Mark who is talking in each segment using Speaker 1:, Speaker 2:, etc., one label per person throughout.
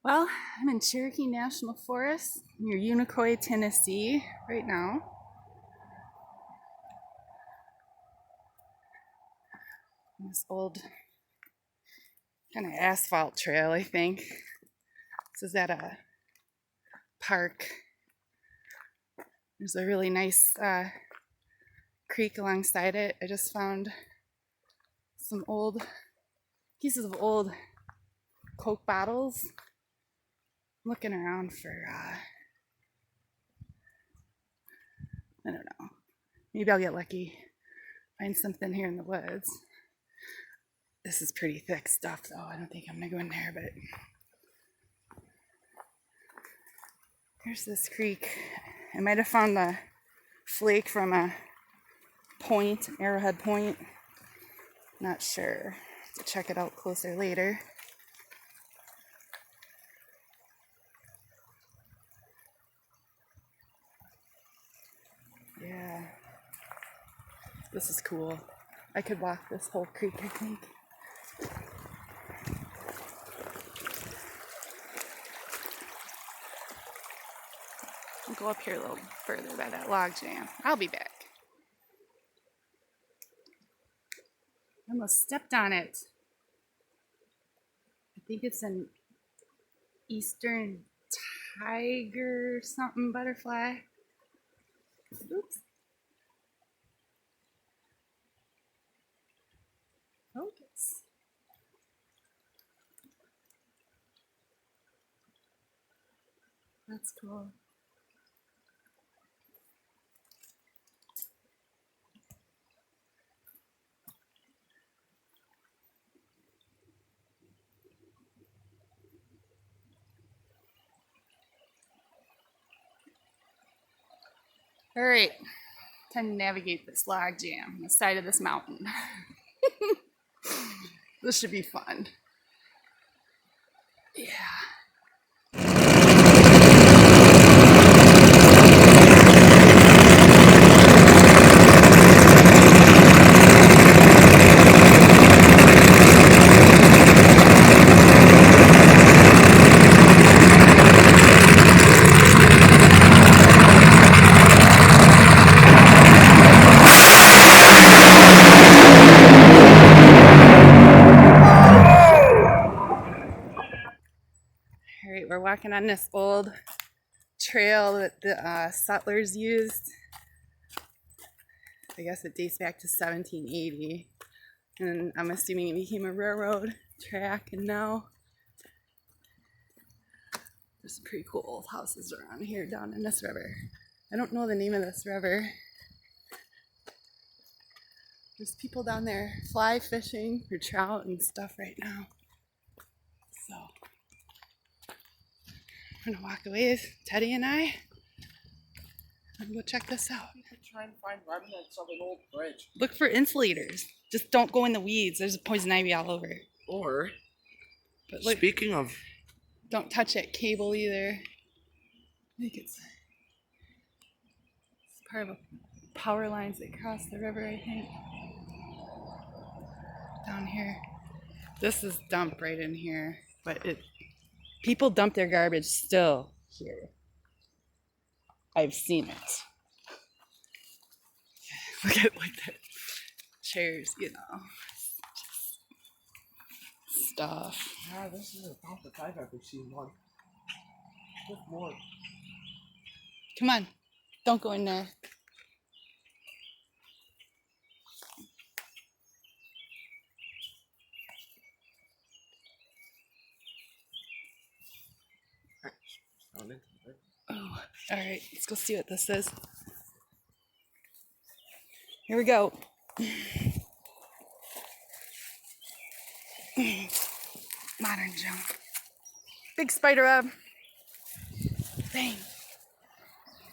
Speaker 1: Well, I'm in Cherokee National Forest near Unicoi, Tennessee right now. This old kind of asphalt trail, I think. This is at a park. There's a really nice creek alongside it. I just found some old pieces of old Coke bottles. I'm looking around for, I don't know. Maybe I'll get lucky. Find something here in the woods. This is pretty thick stuff, though. I don't think I'm gonna go in there, but here's this creek. I might have found the flake from a point, Arrowhead Point. Not sure. Have to check it out closer later. Yeah. This is cool. I could walk this whole creek, I think. I'll go up here a little further by that log jam. I'll be back. I almost stepped on it. I think it's an eastern tiger something butterfly. Oops. Focus. That's cool. All right, time to navigate this log jam on the side of this mountain. This should be fun. Yeah. All right, we're walking on this old trail that the settlers used. I guess it dates back to 1780. And I'm assuming it became a railroad track, and now there's some pretty cool old houses around here down in this river. I don't know the name of this river. There's people down there fly fishing for trout and stuff right now. So we're gonna walk away with Teddy and I and go check this out.
Speaker 2: You could try and find remnants of an old bridge.
Speaker 1: Look for insulators. Just don't go in the weeds. There's poison ivy all over.
Speaker 2: Or,
Speaker 1: But look,
Speaker 2: speaking of,
Speaker 1: don't touch that cable either. I think it's part of a power lines that cross the river, I think. Down here. This is dumped right in here, but people dump their garbage still here. I've seen it. Look at like the chairs, you know. Stuff.
Speaker 2: yeah, this is about the time I've ever seen one. With more.
Speaker 1: Come on. Don't go in there. Oh, all right. Let's go see what this is. Here we go. Modern junk. Big spider web. Bang.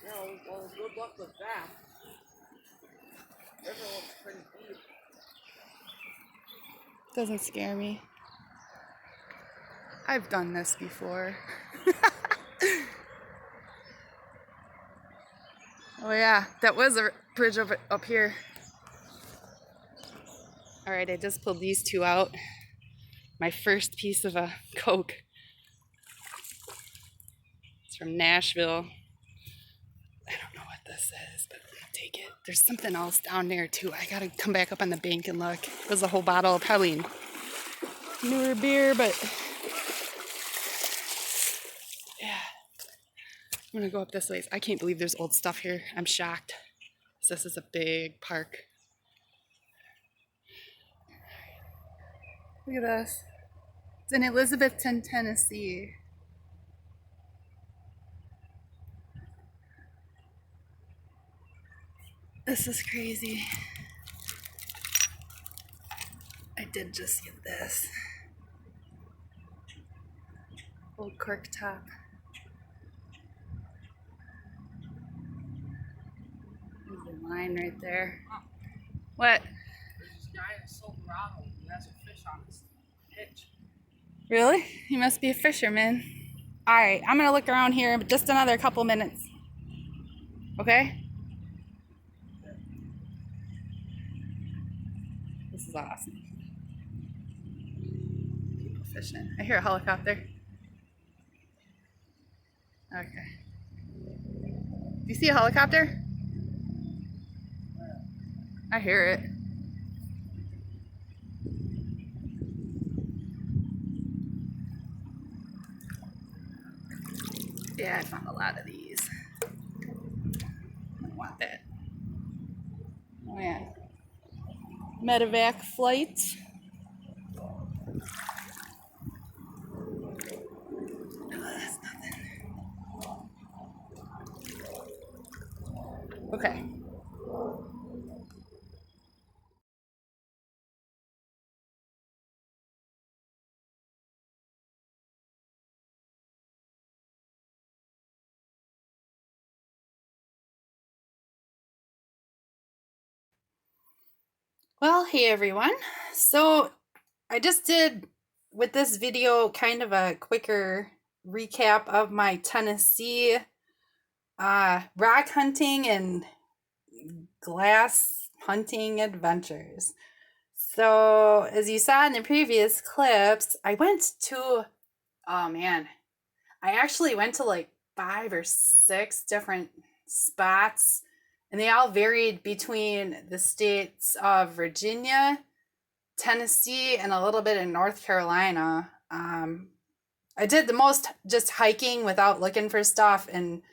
Speaker 2: Yeah, well, good luck with that. River looks pretty deep.
Speaker 1: Doesn't scare me. I've done this before. Oh yeah, that was a bridge up here. All right, I just pulled these two out. My first piece of a Coke. from Nashville. I don't know what this is, but I'll take it. There's something else down there too. I gotta come back up on the bank and look. It was a whole bottle of probably newer beer, but yeah. I'm gonna go up this way. I can't believe there's old stuff here. I'm shocked. This is a big park. Look at this. It's in Elizabethton, Tennessee. This is crazy. I did just get this. Old cork top. There's the line right there. What?
Speaker 2: There's this guy in Silverado who has a fish on his hitch.
Speaker 1: Really? He must be a fisherman. Alright, I'm gonna look around here just another couple minutes. Okay? This is awesome. People fishing. I hear a helicopter. Okay. Do you see a helicopter? I hear it. Yeah, I found a lot of these. I want that. Oh yeah. Medevac flight. That's nothing. Okay. Well, hey everyone. So I just did with this video kind of a quicker recap of my Tennessee rock hunting and glass hunting adventures. So as you saw in the previous clips, I went to, oh man, I actually went to like 5 or 6 different spots, and they all varied between the states of Virginia, Tennessee, and a little bit in North Carolina. I did the most just hiking without looking for stuff in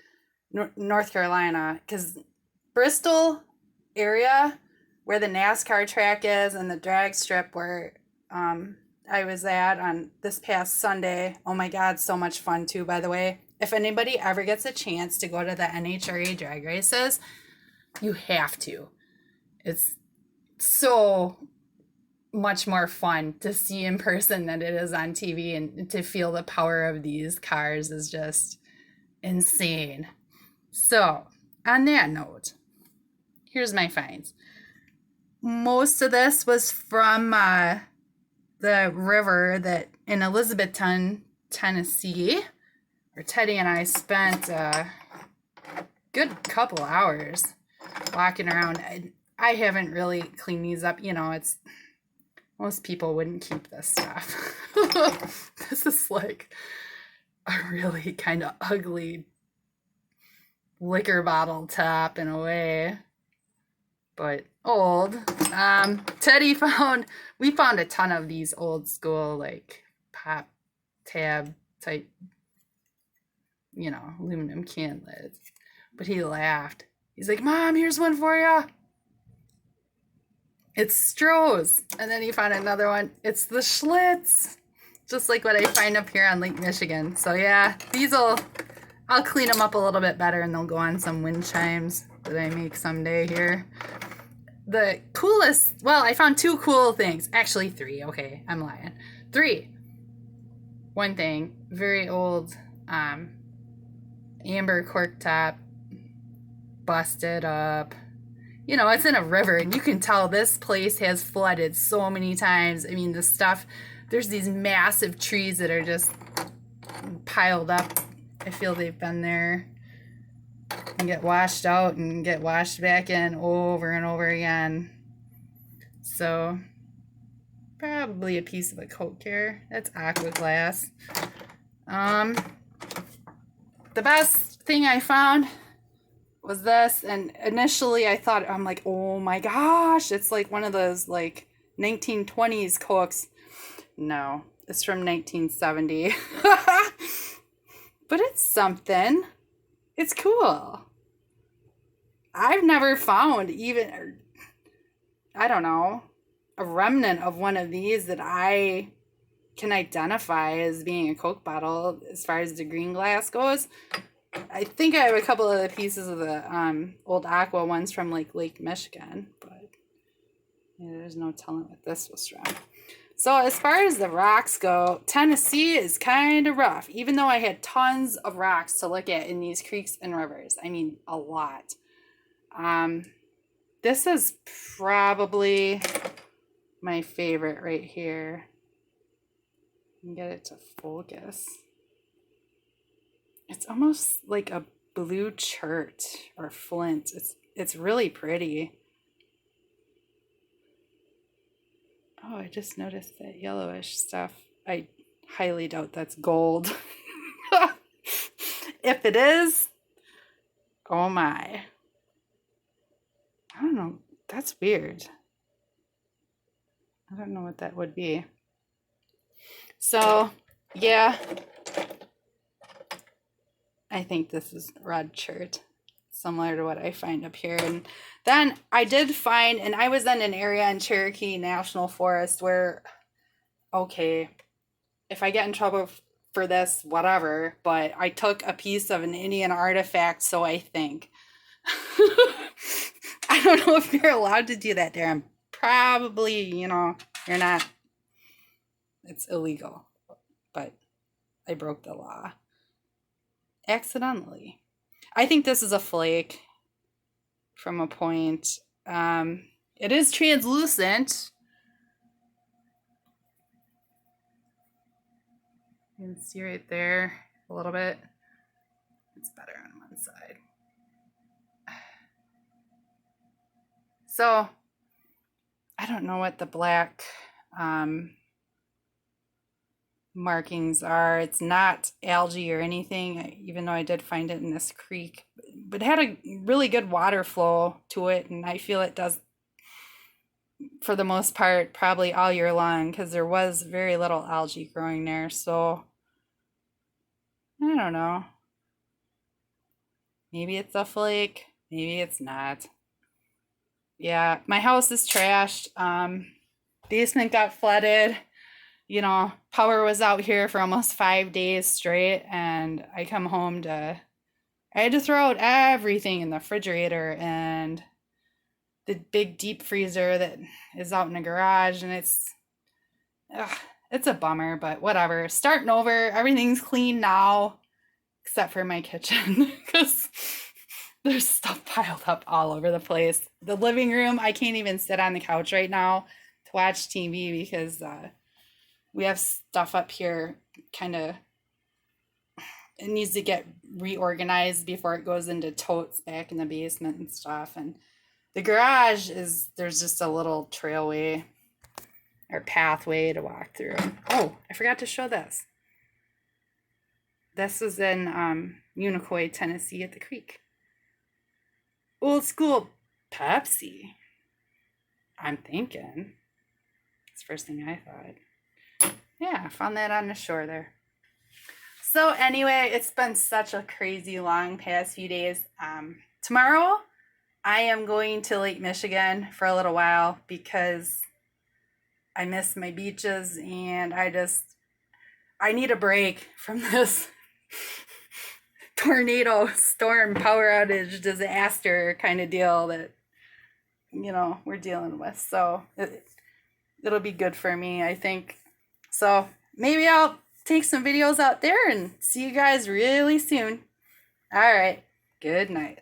Speaker 1: North Carolina, because Bristol area where the NASCAR track is and the drag strip where I was at on this past Sunday. Oh my God, so much fun too, by the way. If anybody ever gets a chance to go to the NHRA drag races, you have to. It's so much more fun to see in person than it is on TV, and to feel the power of these cars is just insane. So, on that note, here's my finds. Most of this was from the river that in Elizabethton, Tennessee, where Teddy and I spent a good couple hours walking around. I haven't really cleaned these up. You know, it's most people wouldn't keep this stuff. This is like a really kind of ugly liquor bottle top in a way, but old. We found a ton of these old school like pop tab type, you know, aluminum can lids. But he laughed. He's like, "Mom, here's one for ya." It's Stroh's. And then he found another one. It's the Schlitz. Just like what I find up here on Lake Michigan. So yeah, I'll clean them up a little bit better and they'll go on some wind chimes that I make someday here. The coolest, well, I found 2 cool things. Actually 3, okay, I'm lying. 3. One thing, very old amber cork top, busted up. You know, it's in a river, and you can tell this place has flooded so many times. I mean, the stuff, there's these massive trees that are just piled up. I feel they've been there and get washed out and get washed back in over and over again. So, probably a piece of a Coke here. That's aqua glass. The the best thing I found was this, and initially I thought, I'm like, oh my gosh, it's like one of those like 1920s Cokes. No, it's from 1970. But it's something. It's cool. I've never found even, I don't know, a remnant of one of these that I can identify as being a Coke bottle as far as the green glass goes. I think I have a couple of the pieces of the old Aqua ones from like Lake Michigan, but yeah, there's no telling what this was from. So as far as the rocks go, Tennessee is kind of rough, even though I had tons of rocks to look at in these creeks and rivers. I mean, a lot. This is probably my favorite right here. Get it to focus. It's almost like a blue chert or flint. It's really pretty. Oh, I just noticed that yellowish stuff. I highly doubt that's gold. If it is, oh my. I don't know. That's weird. I don't know what that would be. So, yeah. I think this is red chert, similar to what I find up here. And then I did find, and I was in an area in Cherokee National Forest where, okay, if I get in trouble for this, whatever, but I took a piece of an Indian artifact, so I think. I don't know if you're allowed to do that there. I'm probably, you're not. It's illegal. But I broke the law. Accidentally. I think this is a flake from a point. It is translucent. You can see right there a little bit. It's better on one side. So, I don't know what the black markings are. It's not algae or anything, even though I did find it in this creek. But it had a really good water flow to it, and I feel it does, for the most part, probably all year long, because there was very little algae growing there. So, I don't know. Maybe it's a flake. Maybe it's not. Yeah, my house is trashed. Basement got flooded. Power was out here for almost 5 days straight, and I come home I had to throw out everything in the refrigerator and the big deep freezer that is out in the garage, and it's a bummer, but whatever. Starting over, everything's clean now, except for my kitchen, because there's stuff piled up all over the place. The living room, I can't even sit on the couch right now to watch TV because we have stuff up here kind of, it needs to get reorganized before it goes into totes back in the basement and stuff. And the garage there's just a little trailway or pathway to walk through. Oh, I forgot to show this. This was in Unicoi, Tennessee at the creek. Old school Pepsi. I'm thinking. It's the first thing I thought. Yeah, I found that on the shore there. So anyway, it's been such a crazy long past few days. Tomorrow, I am going to Lake Michigan for a little while because I miss my beaches and I need a break from this tornado, storm, power outage, disaster kind of deal that, we're dealing with. So it'll be good for me, I think. So maybe I'll take some videos out there and see you guys really soon. All right. Good night.